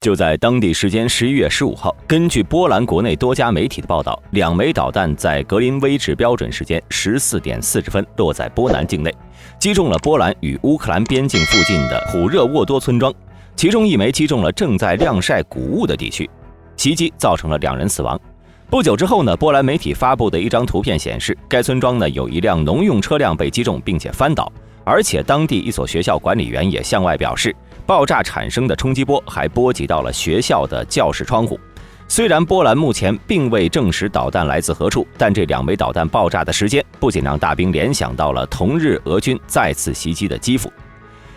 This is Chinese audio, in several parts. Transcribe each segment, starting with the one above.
就在当地时间11月15号，根据波兰国内多家媒体的报道，2枚导弹在格林威治标准时间14点40分落在波兰境内，击中了波兰与乌克兰边境附近的普热沃多村庄，其中1枚击中了正在晾晒谷物的地区，袭击造成了2人死亡。不久之后呢，波兰媒体发布的一张图片显示，该村庄呢有一辆农用车辆被击中并且翻倒，而且当地一所学校管理员也向外表示，爆炸产生的冲击波还波及到了学校的教室窗户。虽然波兰目前并未证实导弹来自何处，但这2枚导弹爆炸的时间不仅让大兵联想到了同日俄军再次袭击的基辅。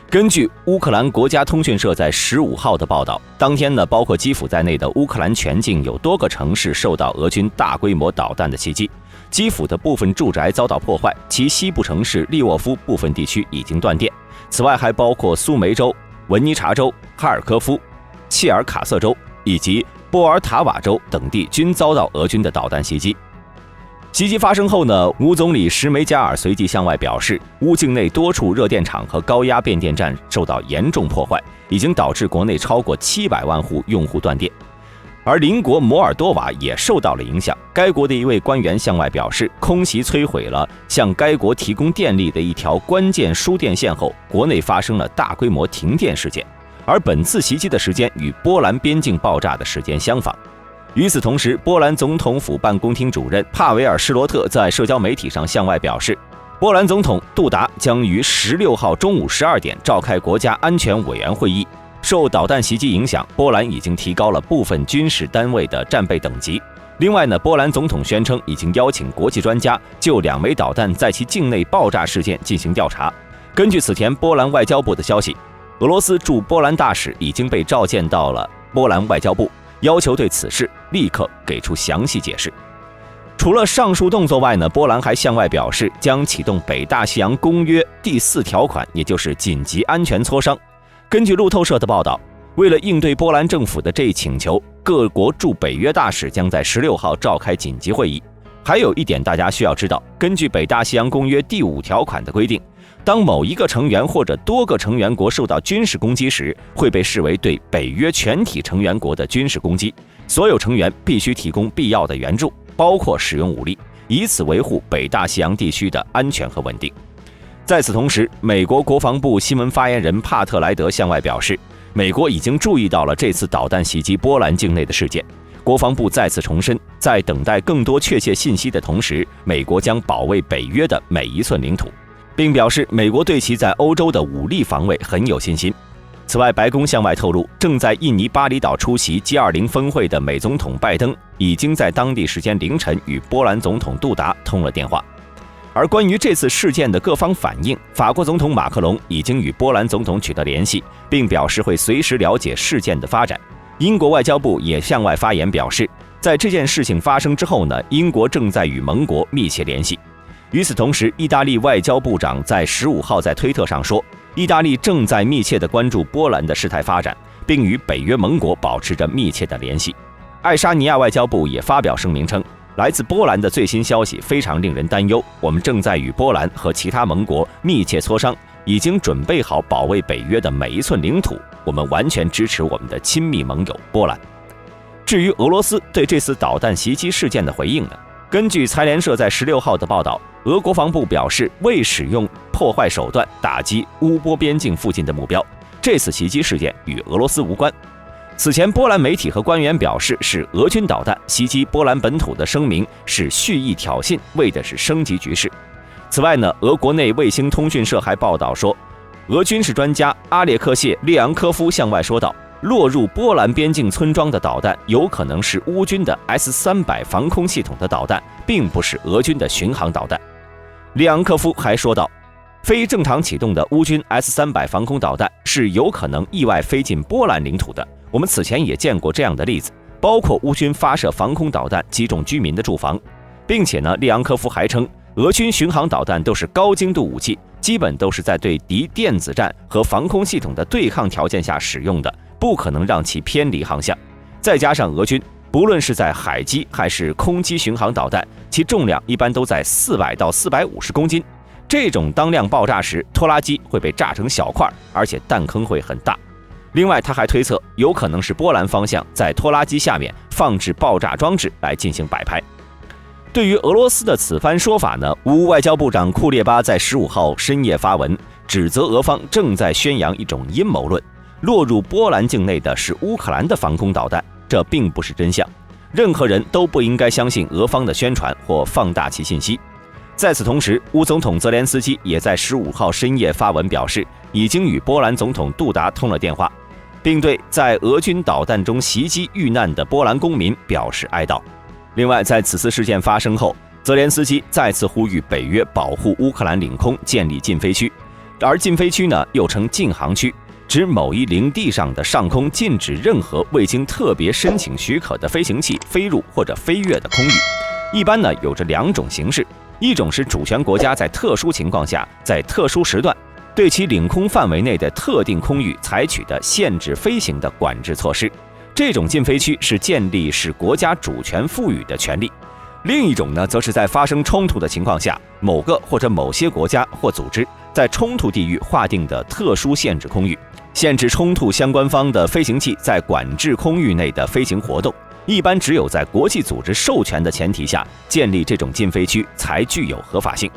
根据乌克兰国家通讯社在15号的报道，当天呢，包括基辅在内的乌克兰全境有多个城市受到俄军大规模导弹的袭击，基辅的部分住宅遭到破坏，其西部城市利沃夫部分地区已经断电。此外还包括苏梅州、文尼察州、哈尔科夫、切尔卡瑟州以及波尔塔瓦州等地均遭到俄军的导弹袭击。袭击发生后呢，乌总理什梅加尔随即向外表示，乌境内多处热电厂和高压变电站受到严重破坏，已经导致国内超过700万户用户断电。而邻国摩尔多瓦也受到了影响，该国的一位官员向外表示，空袭摧毁了向该国提供电力的一条关键输电线后，国内发生了大规模停电事件，而本次袭击的时间与波兰边境爆炸的时间相仿。与此同时，波兰总统府办公厅主任帕维尔·施罗特在社交媒体上向外表示，波兰总统杜达将于16号中午12点召开国家安全委员会议。受导弹袭击影响，波兰已经提高了部分军事单位的战备等级。另外呢，波兰总统宣称已经邀请国际专家就2枚导弹在其境内爆炸事件进行调查。根据此前波兰外交部的消息，俄罗斯驻波兰大使已经被召见到了波兰外交部，要求对此事立刻给出详细解释。除了上述动作外呢，波兰还向外表示将启动北大西洋公约第4条款，也就是紧急安全磋商。根据路透社的报道，为了应对波兰政府的这一请求，各国驻北约大使将在16号召开紧急会议。还有一点大家需要知道，根据北大西洋公约第5条款的规定，当某一个成员或者多个成员国受到军事攻击时，会被视为对北约全体成员国的军事攻击，所有成员必须提供必要的援助，包括使用武力，以此维护北大西洋地区的安全和稳定。在此同时，美国国防部新闻发言人帕特莱德向外表示，美国已经注意到了这次导弹袭击波兰境内的事件。国防部再次重申，在等待更多确切信息的同时，美国将保卫北约的每一寸领土，并表示美国对其在欧洲的武力防卫很有信心。此外，白宫向外透露，正在印尼巴厘岛出席 G20 峰会的美总统拜登已经在当地时间凌晨与波兰总统杜达通了电话。而关于这次事件的各方反应，法国总统马克龙已经与波兰总统取得联系，并表示会随时了解事件的发展。英国外交部也向外发言表示，在这件事情发生之后呢，英国正在与盟国密切联系。与此同时，意大利外交部长在15号在推特上说，意大利正在密切地关注波兰的事态发展，并与北约盟国保持着密切的联系。爱沙尼亚外交部也发表声明称，来自波兰的最新消息非常令人担忧，我们正在与波兰和其他盟国密切磋商，已经准备好保卫北约的每一寸领土，我们完全支持我们的亲密盟友波兰。至于俄罗斯对这次导弹袭击事件的回应呢？根据财联社在16号的报道，俄国防部表示未使用破坏手段打击乌波边境附近的目标，这次袭击事件与俄罗斯无关。此前，波兰媒体和官员表示是俄军导弹袭击波兰本土的声明是蓄意挑衅，为的是升级局势。此外呢，俄国内卫星通讯社还报道说，俄军事专家阿列克谢·列昂科夫向外说道，落入波兰边境村庄的导弹有可能是乌军的 S-300 防空系统的导弹，并不是俄军的巡航导弹。列昂科夫还说道，非正常启动的乌军 S-300 防空导弹是有可能意外飞进波兰领土的，我们此前也见过这样的例子，包括乌军发射防空导弹击中居民的住房。并且呢，列昂科夫还称，俄军巡航导弹都是高精度武器，基本都是在对敌电子战和防空系统的对抗条件下使用的，不可能让其偏离航向。再加上俄军不论是在海基还是空基巡航导弹，其重量一般都在400到450公斤，这种当量爆炸时，拖拉机会被炸成小块，而且弹坑会很大。另外，他还推测有可能是波兰方向在拖拉机下面放置爆炸装置来进行摆拍。对于俄罗斯的此番说法呢，乌外交部长库列巴在15号深夜发文，指责俄方正在宣扬一种阴谋论，落入波兰境内的是乌克兰的防空导弹，这并不是真相。任何人都不应该相信俄方的宣传或放大其信息。在此同时，乌总统泽连斯基也在15号深夜发文表示，已经与波兰总统杜达通了电话，并对在俄军导弹中袭击遇难的波兰公民表示哀悼。另外，在此次事件发生后，泽连斯基再次呼吁北约保护乌克兰领空，建立禁飞区，而禁飞区呢又称禁航区，指某一领地上的上空禁止任何未经特别申请许可的飞行器飞入或者飞越的空域。一般呢有着2种形式，一种是主权国家在特殊情况下，在特殊时段，对其领空范围内的特定空域采取的限制飞行的管制措施。这种禁飞区是建立使国家主权赋予的权利。另一种呢，则是在发生冲突的情况下，某个或者某些国家或组织在冲突地域划定的特殊限制空域，限制冲突相关方的飞行器在管制空域内的飞行活动。一般只有在国际组织授权的前提下建立这种禁飞区才具有合法性。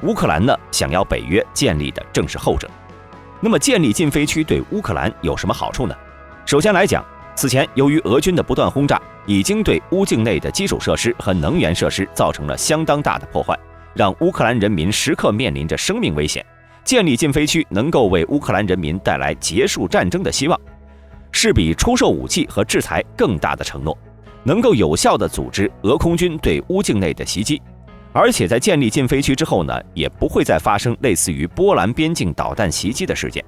乌克兰呢，想要北约建立的正是后者。那么建立禁飞区对乌克兰有什么好处呢？首先来讲，此前由于俄军的不断轰炸，已经对乌境内的基础设施和能源设施造成了相当大的破坏，让乌克兰人民时刻面临着生命危险。建立禁飞区能够为乌克兰人民带来结束战争的希望，是比出售武器和制裁更大的承诺，能够有效地组织俄空军对乌境内的袭击。而且在建立禁飞区之后呢，也不会再发生类似于波兰边境导弹袭击的事件。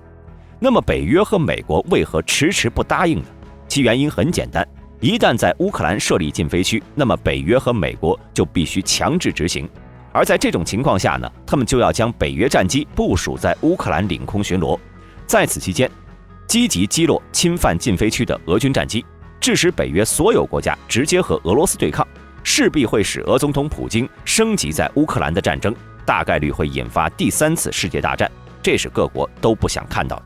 那么北约和美国为何迟迟不答应呢？其原因很简单，一旦在乌克兰设立禁飞区，那么北约和美国就必须强制执行。而在这种情况下呢，他们就要将北约战机部署在乌克兰领空巡逻，在此期间积极击落侵犯禁飞区的俄军战机，致使北约所有国家直接和俄罗斯对抗，势必会使俄总统普京升级在乌克兰的战争，大概率会引发第3次世界大战，这是各国都不想看到的。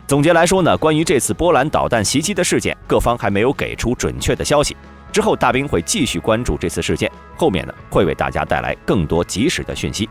总结来说呢，关于这次波兰导弹袭击的事件，各方还没有给出准确的消息。之后大兵会继续关注这次事件，后面呢会为大家带来更多及时的讯息。